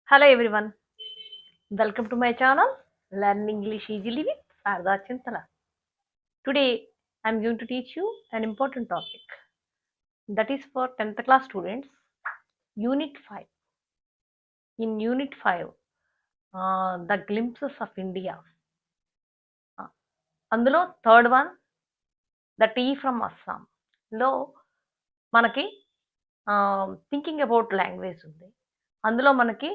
Hello everyone, welcome to my channel Learn English Easily with Sarda Chintala. Today I am going to teach you an important topic that is for 10th class students, Unit 5. In Unit 5, the glimpses of India. అందులో third one the tea from Assam లో మనకి thinking about language ఉంది. అందులో మనకి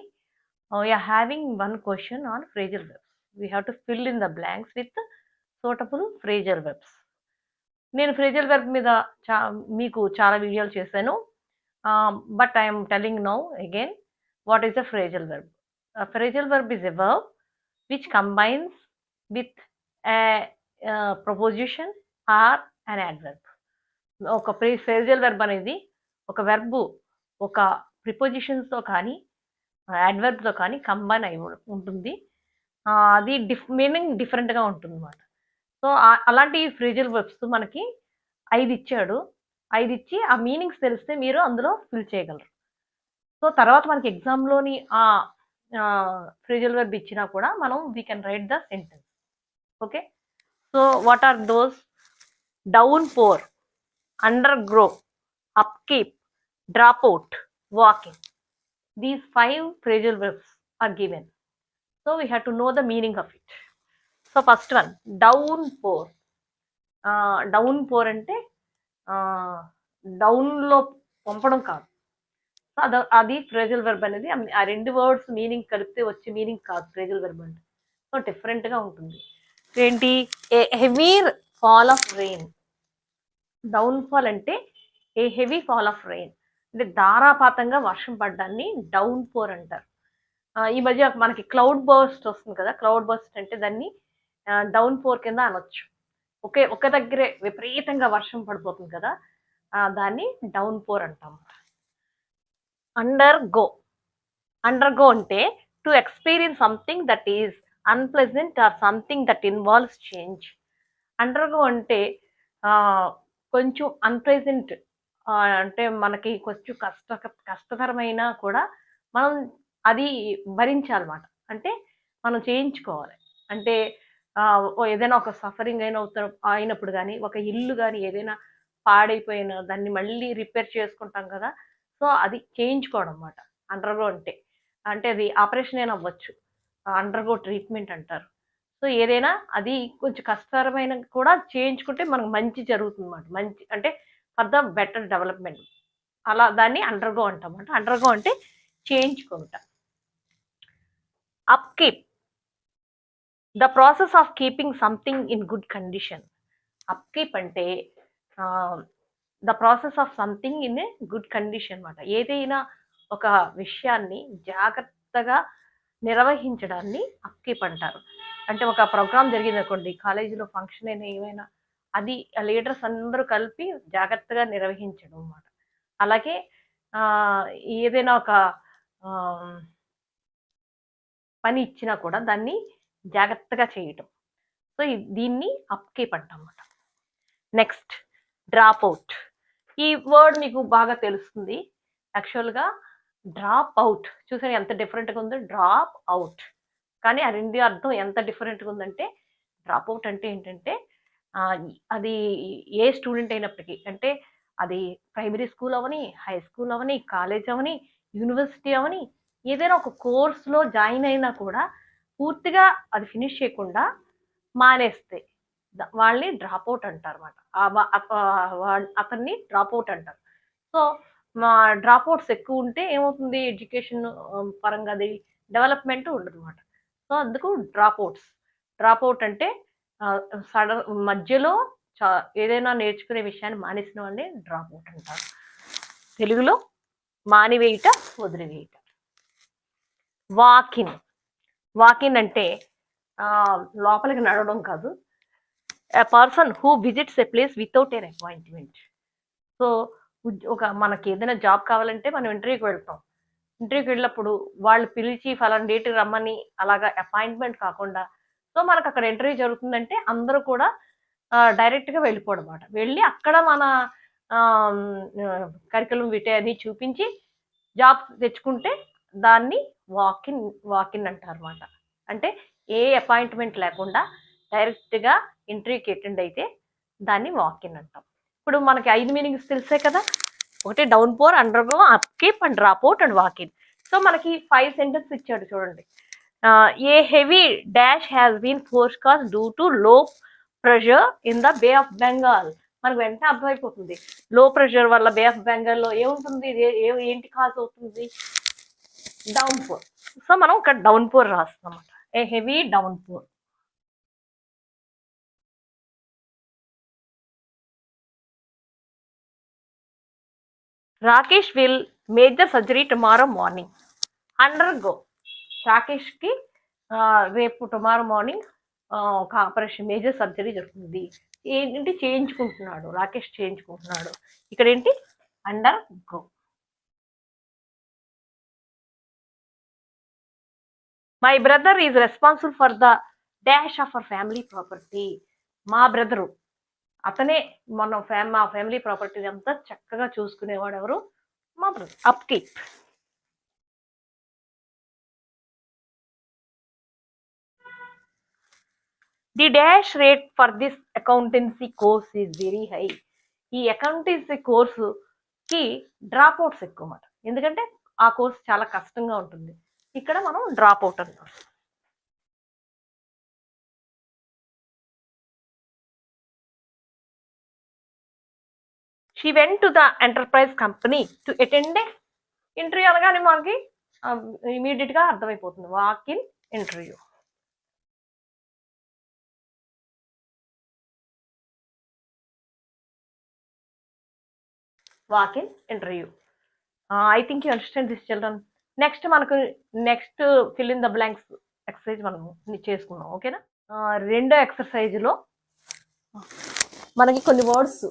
you're having one question on phrasal verbs. We have to fill in the blanks with suitable phrasal verbs. నేను phrasal verb మీద మీకు చాలా వీడియోలు చేశాను, but I'm telling now again what is the phrasal verb. Phrasal verb is a verb which combines with preposition or an adverb. ఒక phrasal verb అనేది ఒక verb ఒక ప్రిపోజిషన్స్తో కానీ యాడ్వర్బ్తో కానీ కంబైన్ అయి ఉంటుంది. అది మీనింగ్ డిఫరెంట్గా ఉంటుంది అన్నమాట. సో అలాంటి ఫ్రేజల్ వర్బ్స్ మనకి 5 ఇచ్చాడు. 5 ఇచ్చి ఆ మీనింగ్స్ తెలిస్తే మీరు అందులో ఫిల్ చేయగలరు. సో తర్వాత మనకి ఎగ్జామ్లోని ఆ ఫ్రేజల్ వర్బ్ ఇచ్చినా కూడా మనం we can write the sentence. Okay, so what are those? Down pour, under grow, up keep, drop out, walking. These 5 phrasal verbs are given. So we have to know the meaning of it. So first one, downpour. Downpour అంటే డౌన్లో పంపడం కాదు. So అది phrasal verb అనేది. ఆ 2 words meaning కలిపితే వచ్చే meaning కాదు ఫ్రేజల్ వెర్బ్ అంటే. సో డిఫరెంట్గా ఉంటుంది. ఏంటి? A heavy fall of rain. Downfall అంటే a heavy fall of rain అంటే ధారాపాతంగా వర్షం పడ్డాన్ని డౌన్ పోర్ అంటారు. ఈ మధ్య మనకి క్లౌడ్ బర్స్ట్ వస్తుంది కదా, క్లౌడ్ బర్స్ట్ అంటే దాన్ని డౌన్ పోర్ కింద అనొచ్చు. ఒక దగ్గరే విపరీతంగా వర్షం పడిపోతుంది కదా, దాన్ని డౌన్ పోర్ అంటాం. అండర్ గో అంటే to experience something that is unpleasant or something that involves change. Under go అంటే కొంచెం అన్ప్లెజెంట్ అంటే మనకి కొంచెం కష్టతరమైనా కూడా మనం అది భరించాలన్నమాట. అంటే మనం చేయించుకోవాలి. అంటే ఏదైనా ఒక సఫరింగ్ అయినప్పుడు కానీ, ఒక ఇల్లు కానీ ఏదైనా పాడైపోయిన దాన్ని మళ్ళీ రిపేర్ చేసుకుంటాం కదా, సో అది చేయించుకోవడం అన్నమాట అండర్గో అంటే. అంటే అది ఆపరేషన్ అయినా అవ్వచ్చు, అండర్గో ట్రీట్మెంట్ అంటారు. సో ఏదైనా అది కొంచెం కష్టతరమైన కూడా చేయించుకుంటే మనకు మంచి జరుగుతుంది అన్నమాట. మంచి అంటే ఫర్ ద బెటర్ డెవలప్మెంట్, అలా దాన్ని అండర్గో అంటాం. అంటే అండర్గో అంటే చేయించుకుంటా. Upkeep, the process of keeping something in good condition. Upkeep అంటే the process of something in a good condition అన్నమాట. ఏదైనా ఒక విషయాన్ని జాగ్రత్తగా నిర్వహించడాన్ని అప్ కీప్ అంటారు. అంటే ఒక ప్రోగ్రామ్ జరిగింది అనుకోండి, కాలేజీలో ఫంక్షన్ అయినా ఏమైనా, అది లీడర్స్ అందరూ కలిపి జాగ్రత్తగా నిర్వహించడం అన్నమాట. అలాగే ఏదైనా ఒక పని ఇచ్చినా కూడా దాన్ని జాగ్రత్తగా చేయటం. సో దీన్ని అప్కీప్ అంటామన్నమాట. Next, drop out. ఈ వర్డ్ మీకు బాగా తెలుస్తుంది. యాక్చువల్గా డ్రాప్ అవుట్ చూసారు ఎంత డిఫరెంట్గా ఉందో, డ్రాప్ అవుట్. కానీ ఆ 2 అర్థం ఎంత డిఫరెంట్గా ఉందంటే, డ్రాప్ అవుట్ అంటే ఏంటంటే అది ఏ స్టూడెంట్ అయినప్పటికీ, అంటే అది ప్రైమరీ స్కూల్ అవని, హై స్కూల్ అవని, కాలేజ్ అవని, యూనివర్సిటీ అవని, ఏదైనా ఒక కోర్స్లో జాయిన్ అయినా కూడా పూర్తిగా అది ఫినిష్ చేయకుండా మానేస్తే వాళ్ళని డ్రాప్ అవుట్ అంటారు అన్నమాట. అతన్ని డ్రాప్ అవుట్ అంటారు. సో మా డ్రాప్ అవుట్స్ ఎక్కువ ఉంటే ఏమవుతుంది, ఎడ్యుకేషన్ పరంగా అది డెవలప్మెంట్ ఉండదు అన్నమాట. సో అందుకు డ్రాప్ అవుట్ అంటే సడన్ మధ్యలో ఏదైనా నేర్చుకునే విషయాన్ని మానేసిన వాళ్ళని డ్రాప్ అవుట్ అంటారు. తెలుగులో మానివేయట, వదిలివేయట. వాకిన్ అంటే లోపలికి నడవడం కాదు. A person who visits a place without an appointment. So మనకి ఏదైనా జాబ్ కావాలంటే మనం ఇంటర్వ్యూకి వెళ్తాం. ఇంటర్వ్యూకి వెళ్ళినప్పుడు వాళ్ళు పిలిచి ఫలానా డేట్కి రమ్మని అలాగా అపాయింట్మెంట్ కాకుండా, సో మనకు అక్కడ ఇంటర్వ్యూ జరుగుతుందంటే అందరూ కూడా డైరెక్ట్గా వెళ్ళిపోవడం అన్నమాట. వెళ్ళి అక్కడ మన కరికులం వీటి అని చూపించి జాబ్ తెచ్చుకుంటే దాన్ని వాక్ ఇన్ అంటారు అనమాట. అంటే ఏ అపాయింట్మెంట్ లేకుండా డైరెక్ట్గా ఇంటర్వ్యూకి అటెండ్ అయితే దాన్ని వాక్ ఇన్ అంటాం. ఇప్పుడు మనకి 5 మీనింగ్స్ తెలిసే కదా. ఒకటి down pour, undergo, upkeep and drop out and walk in. So మనకి 5 సెంటెన్స్ ఇచ్చాడు చూడండి. A heavy dash has been forecast due to low pressure in the bay of Bengal. మనకు వెంటనే అర్థమైపోతుంది లో ప్రెషర్ వల్ల బే ఆఫ్ బెంగాల్లో ఏముంటుంది, ఏంటి కాజ్ అవుతుంది, డౌన్ పోర్. సో మనం ఇక్కడ డౌన్ పోర్ రాస్తాం అన్నమాట. A heavy downpour. Rakesh will major surgery tomorrow morning. Undergo. రాకేష్కి రేపు టుమారో మార్నింగ్ ఒక ఆపరేషన్ మేజర్ సర్జరీ జరుగుతుంది. ఏంటి చేయించుకుంటున్నాడు, రాకేష్ చేయించుకుంటున్నాడు. ఇక్కడ ఏంటి undergo. My brother is responsible for the dash of our family property. మా బ్రదరు, అతనే మన మా ఫ్యామిలీ ప్రాపర్టీ అంతా చక్కగా చూసుకునేవాడు. ఎవరు? మా brother. Up keep. The dash rate for this accountancy course is very high. ఈ అకౌంటెన్సీ కోర్సుకి డ్రాప్ అవుట్స్ ఎక్కువ అన్నమాట. ఎందుకంటే ఆ కోర్స్ చాలా కష్టంగా ఉంటుంది. ఇక్కడ మనం డ్రాప్ అవుట్ అంటాం. She went to the enterprise company to attend a interview. అనగానే మనకి ఇమీడియట్ గా అర్థమైపోతుంది walk in interview. Walk in interview. I think you understand this children. Next మనకు next fill in the blanks exercise మనం చేసుకున్నాం. ఓకేనా? రెండో ఎక్సర్సైజ్లో మనకి కొన్ని వర్డ్స్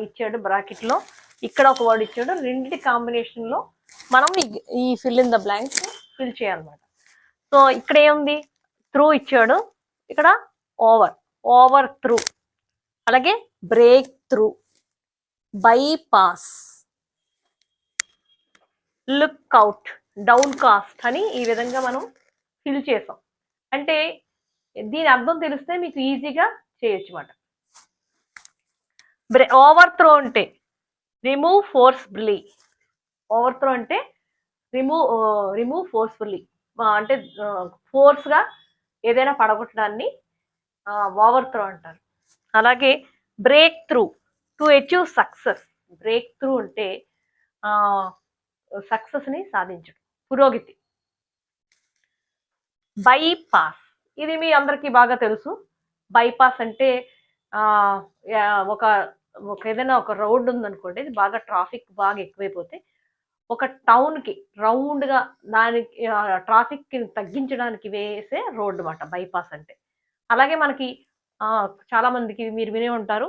ఇచ్చాడు బ్రాకెట్లో. ఇక్కడ ఒక వర్డ్ ఇచ్చాడు. రెండింటి కాంబినేషన్లో మనం ఈ fill in the blanks fill చేయాలన్నమాట. సో ఇక్కడ ఏముంది? త్రూ ఇచ్చాడు. ఇక్కడ ఓవర్ త్రూ, అలాగే break through, bypass, look out, down cost అని ఈ విధంగా మనం ఫిల్ చేసాం. అంటే దీని అర్థం తెలిస్తే మీకు ఈజీగా చేయొచ్చు అన్నమాట. ఓవర్ త్రో అంటే రిమూవ్ ఫోర్స్ఫుల్లీ. ఓవర్ త్రో అంటే రిమూవ్ ఫోర్స్ఫుల్లీ, అంటే ఫోర్స్గా ఏదైనా పడగొట్టడాన్ని ఓవర్ త్రో అంటారు. అలాగే break through, to achieve success. Break through అంటే సక్సెస్ని సాధించడం, పురోగతి. బైపాస్, ఇది మీ అందరికీ బాగా తెలుసు. బైపాస్ అంటే ఒక ఏదైనా ఒక రోడ్డు ఉందనుకోండి, ఇది బాగా ట్రాఫిక్ బాగా ఎక్కువైపోతే ఒక టౌన్కి రౌండ్గా దానికి ట్రాఫిక్కి తగ్గించడానికి వేసే రోడ్డు అన్నమాట బైపాస్ అంటే. అలాగే మనకి చాలా మందికి మీరు వినే ఉంటారు,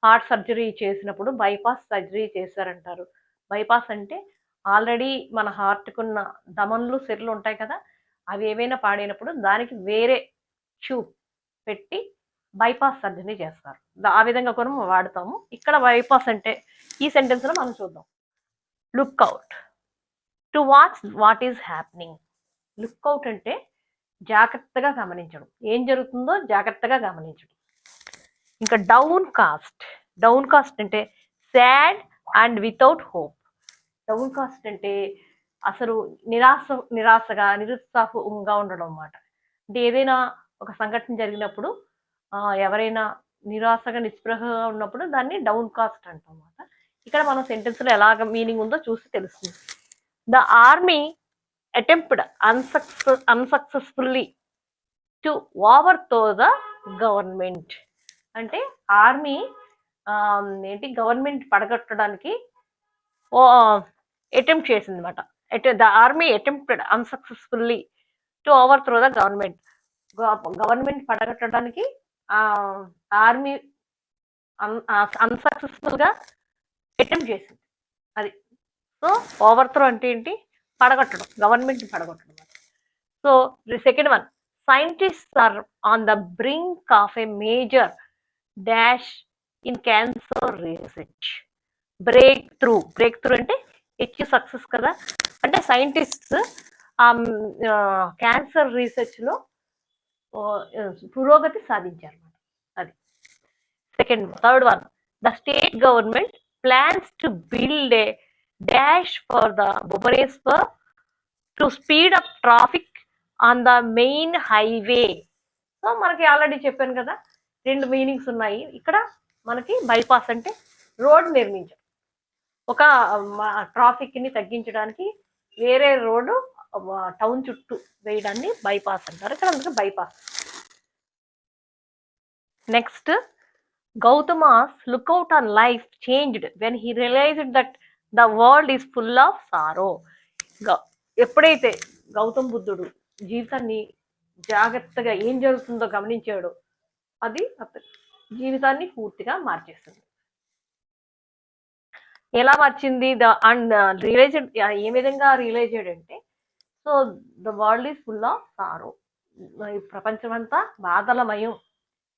హార్ట్ సర్జరీ చేసినప్పుడు బైపాస్ సర్జరీ చేశారంటారు. బైపాస్ అంటే ఆల్రెడీ మన హార్ట్కున్న దమన్లు సిర్లు ఉంటాయి కదా, అవి ఏవైనా పాడైనప్పుడు దానికి వేరే ట్యూబ్ పెట్టి బైపాస్ సర్జరీ చేస్తారు. ఆ విధంగా కూడా వాడతాము. ఇక్కడ బైపాస్ అంటే ఈ సెంటెన్స్లో మనం చూద్దాం. Look out, to watch what is happening. Look out అంటే జాగ్రత్తగా గమనించడం, ఏం జరుగుతుందో జాగ్రత్తగా గమనించడం. ఇంకా డౌన్ కాస్ట్. డౌన్ కాస్ట్ అంటే sad and without hope. Down cost అంటే అసలు నిరాశగా నిరుత్సాహంగా ఉండడం అన్నమాట. అంటే ఏదైనా ఒక సంఘటన జరిగినప్పుడు ఎవరైనా నిరాశగా నిస్పృహగా ఉన్నప్పుడు దాన్ని డౌన్ కాస్ట్ అంటాం అన్నమాట. ఇక్కడ మనం సెంటెన్స్లో ఎలాగ మీనింగ్ ఉందో చూసి తెలుస్తుంది. The army attempt unsuccessfully to overthrow the government. అంటే ఆర్మీ గవర్నమెంట్ పడగొట్టడానికి అటెంప్ట్ చేసింది అనమాట. The army attempted unsuccessfully to overthrow the government. Government పడగొట్టడానికి ఆర్మీ అన్సక్సెస్ఫుల్గా అటెంప్ట్ చేసింది. అది. సో ఓవర్థ్రో అంటే ఏంటి? పడగొట్టడం, గవర్నమెంట్ పడగొట్టడం. So second one, scientists are on the brink of a major dash in cancer research. Breakthrough. Breakthrough అంటే achieve success కదా. అంటే సైంటిస్ట్స్ ఆ క్యాన్సర్ రీసెర్చ్లో పురోగతి సాధించారు అన్నమాట. అది third one, the state government plans to build a dash for the Bhubaneswar to speed up traffic on the main highway. So మనకి already చెప్పాను కదా, 2 మీనింగ్స్ ఉన్నాయి ఇక్కడ. మనకి బైపాస్ అంటే రోడ్ నిర్మించడం, ఒక ట్రాఫిక్ ని తగ్గించడానికి వేరే రోడ్డు టౌన్ చుట్టూ వేయడాన్ని బైపాస్ అంటారు. ఇక్కడ అందుకే bypass. Next, Gautama's lookout on life changed when he realized that the world is full of sorrow. ఎప్పుడైతే గౌతమ్ బుద్ధుడు జీవితాన్ని జాగ్రత్తగా ఏం జరుగుతుందో గమనించాడు, అది జీవితాన్ని పూర్తిగా మార్చేస్తుంది. ఎలా మార్చింది? రియలైజ్డ్, ఏ విధంగా రియలైజ్ అయ్యాడంటే, so the world is full of sorrow, ఈ ప్రపంచం అంతా బాధలమయం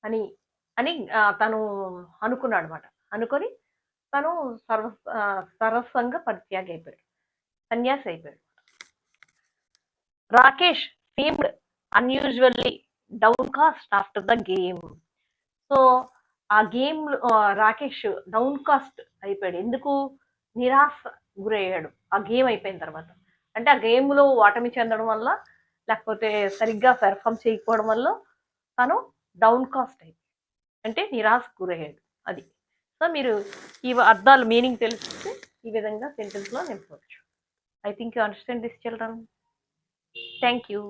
అని అని తను అనుకున్నాడు అనమాట. అనుకొని తను సర్వసంగ పరిత్యాగి అయిపోయాడు, సన్యాసి అయిపోయాడు. Rakesh seemed unusually down cost after the game. So ఆ గేమ్ రాకేష్ డౌన్ కాస్ట్ అయిపోయాడు. ఎందుకు? నిరాశ గురయ్యాడు ఆ గేమ్ అయిపోయిన తర్వాత. అంటే ఆ గేమ్లో ఓటమి చెందడం వల్ల, లేకపోతే సరిగ్గా పెర్ఫామ్ చేయకపోవడం వల్ల తను డౌన్ కాస్ట్ అయిపోయాడు, అంటే నిరాశ గురయ్యాడు. అది. సో మీరు ఈ అర్థాలు మీనింగ్ తెలిస్తే ఈ విధంగా సెంటెన్స్లో నింపవచ్చు. I think you understand this children. Thank you.